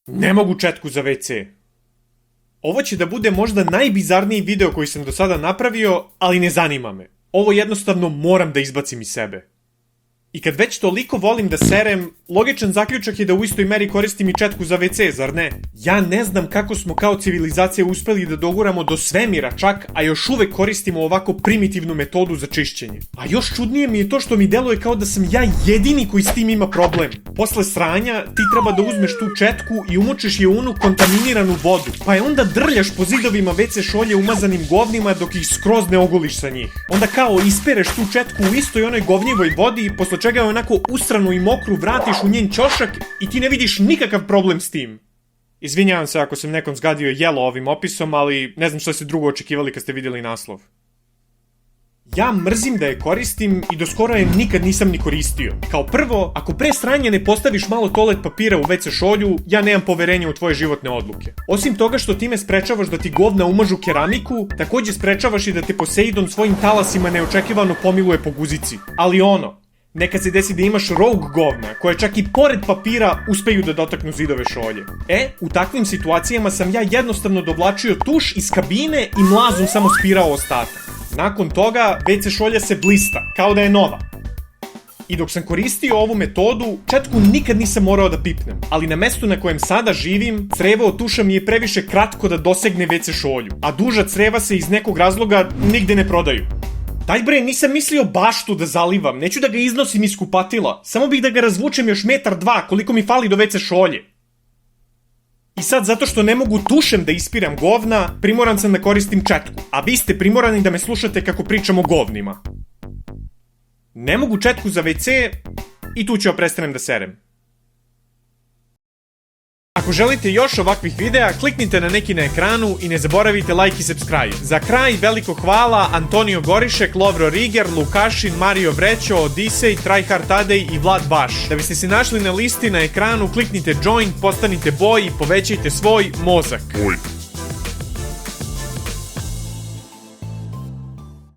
Ne mogu četku za WC. Ovo će da bude možda najbizarniji video koji sam do sada napravio, ali ne zanima me. Ovo jednostavno moram da izbacim iz sebe. I kad već toliko volim da serem, logičan zaključak je da u istoj meri koristim i četku za WC, zar ne? Ja ne znam kako smo kao civilizacija uspeli da doguramo do svemira čak, a još uvek koristimo ovako primitivnu metodu za čišćenje. A još čudnije mi je to što mi deluje kao da sam ja jedini koji s tim ima problem. Posle sranja ti treba da uzmeš tu četku i umočiš je u onu kontaminiranu vodu, pa je onda drljaš po zidovima WC šolje umazanim govnima dok ih skroz ne ogoliš sa njih. Onda kao ispereš tu četku u istoj onoj govnjivoj vodi, posle čega je onako usranu i mokru vratiš u njen ćošak i ti ne vidiš nikakav problem s tim. Izvinjavam se ako sam nekom zgadio jelo ovim opisom, ali ne znam šta ste drugo očekivali kad ste vidjeli naslov. Ja mrzim da je koristim i do skoro je nikad nisam ni koristio. Kao prvo, ako pre sranja ne postaviš malo toalet papira u WC šolju, ja nemam poverenja u tvoje životne odluke. Osim toga što time sprečavaš da ti govna umažu keramiku, takođe sprečavaš i da te Poseidon svojim talasima neočekivano pomiluje po guzici. Ali nekad se desi da imaš rogue govna, koje čak i pored papira uspeju da dotaknu zidove šolje. U takvim situacijama sam ja jednostavno dovlačio tuš iz kabine i mlazom samo spirao ostatak. Nakon toga, WC šolja se blista, kao da je nova. I dok sam koristio ovu metodu, četku nikad nisam morao da pipnem, ali na mestu na kojem sada živim, crevo od tuša mi je previše kratko da dosegne WC šolju, a duža creva se iz nekog razloga nigde ne prodaju. Daj bre, nisam mislio baštu da zalivam, neću da ga iznosim iz kupatila, samo bih da ga razvučem još 1-2 metra koliko mi fali do WC šolje. I sad, zato što ne mogu tušem da ispiram govna, primoran sam da koristim četku, a vi ste primorani da me slušate kako pričam o govnima. Ne mogu četku za WC i tu ću prestanem da serem. Ako želite još ovakvih videa, kliknite na neki na ekranu i ne zaboravite like i subscribe. Za kraj, veliko hvala Antonio Gorišek, Lovro Riger, Lukašin, Mario Vrećo, Odisej, Tryhard Tadej i Vlad Baš. Da biste se našli na listi na ekranu, kliknite join, postanite boj i povećajte svoj mozak.